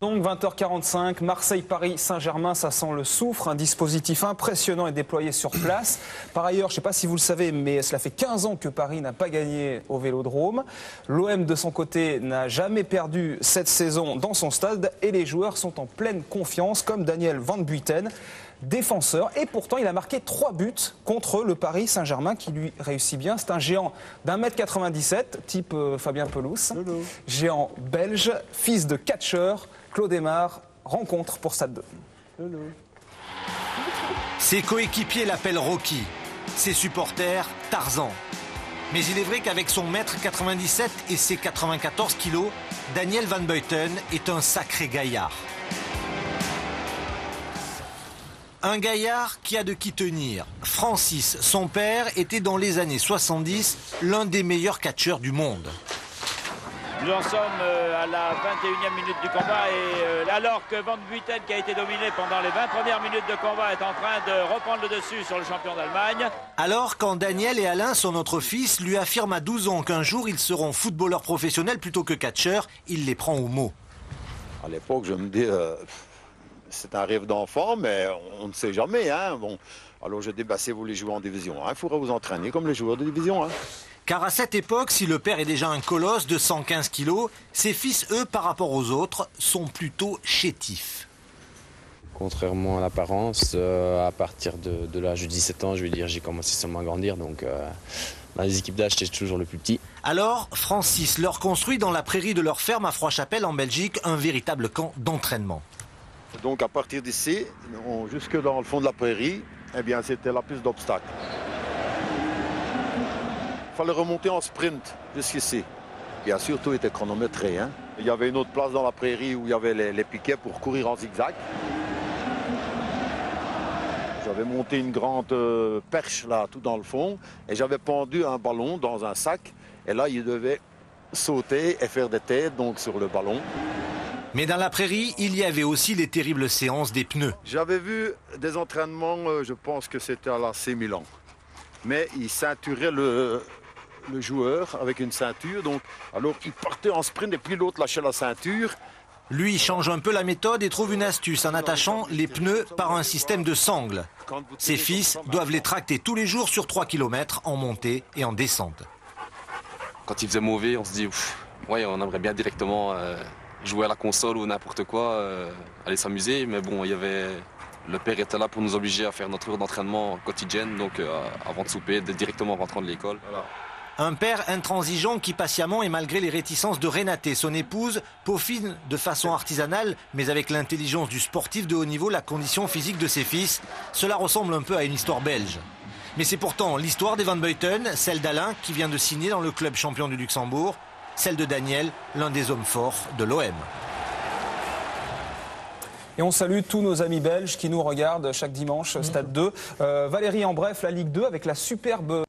Donc 20h45, Marseille-Paris Saint-Germain, ça sent le soufre, un dispositif impressionnant est déployé sur place. Par ailleurs, je ne sais pas si vous le savez, mais cela fait 15 ans que Paris n'a pas gagné au Vélodrome. L'OM de son côté n'a jamais perdu cette saison dans son stade et les joueurs sont en pleine confiance, comme Daniel Van Buyten, défenseur. Et pourtant, il a marqué 3 buts contre le Paris Saint-Germain qui lui réussit bien. C'est un géant d'1,97 m, type Fabien Pelous, géant belge, fils de catcheur. Claude Aymar, rencontre pour Stade 2. Ses coéquipiers l'appellent Rocky, ses supporters Tarzan. Mais il est vrai qu'avec son mètre 97 et ses 94 kilos, Daniel Van Buyten est un sacré gaillard. Un gaillard qui a de qui tenir. Francis, son père, était dans les années 70 l'un des meilleurs catcheurs du monde. Nous en sommes à la 21e minute du combat et alors que Van Buyten, qui a été dominé pendant les 20 premières minutes de combat, est en train de reprendre le dessus sur le champion d'Allemagne. Alors quand Daniel et Alain, son autre fils, lui affirment à 12 ans qu'un jour ils seront footballeurs professionnels plutôt que catcheurs, il les prend au mot. À l'époque, je me dis, c'est un rêve d'enfant, mais on ne sait jamais. Hein. Bon, alors je dis, si vous voulez jouer en division, il faudra vous entraîner comme les joueurs de division. Car à cette époque, si le père est déjà un colosse de 115 kilos, ses fils, eux, par rapport aux autres, sont plutôt chétifs. Contrairement à l'apparence, à partir de l'âge de 17 ans, je veux dire, j'ai commencé seulement à grandir. Donc, dans les équipes d'âge, j'étais toujours le plus petit. Alors, Francis leur construit dans la prairie de leur ferme à Froidchapelle, en Belgique, un véritable camp d'entraînement. Donc, à partir d'ici, jusque dans le fond de la prairie, eh bien, c'était la piste d'obstacles. Il fallait remonter en sprint jusqu'ici. Bien sûr, tout était chronométré. Il y avait une autre place dans la prairie où il y avait les piquets pour courir en zigzag. J'avais monté une grande perche là, tout dans le fond, et j'avais pendu un ballon dans un sac. Et là, il devait sauter et faire des têtes donc sur le ballon. Mais dans la prairie, il y avait aussi les terribles séances des pneus. J'avais vu des entraînements, je pense que c'était à l'AC Milan. Mais il ceinturait le joueur avec une ceinture, donc alors il partait en sprint et puis l'autre lâchait la ceinture. Lui change un peu la méthode et trouve une astuce en attachant les pneus par un système de sangles. Ses fils doivent les tracter tous les jours sur 3 km en montée et en descente. Quand il faisait mauvais, on se dit ouais, on aimerait bien directement jouer à la console ou n'importe quoi, aller s'amuser, mais bon, le père était là pour nous obliger à faire notre heure d'entraînement quotidienne, donc avant de souper, directement en rentrant de l'école. Voilà. Un père intransigeant qui patiemment et malgré les réticences de Renate, son épouse, peaufine de façon artisanale, mais avec l'intelligence du sportif de haut niveau, la condition physique de ses fils. Cela ressemble un peu à une histoire belge. Mais c'est pourtant l'histoire des Van Buyten, celle d'Alain qui vient de signer dans le club champion du Luxembourg, celle de Daniel, l'un des hommes forts de l'OM. Et on salue tous nos amis belges qui nous regardent chaque dimanche, Stade 2. Valérie, en bref, la Ligue 2 avec la superbe...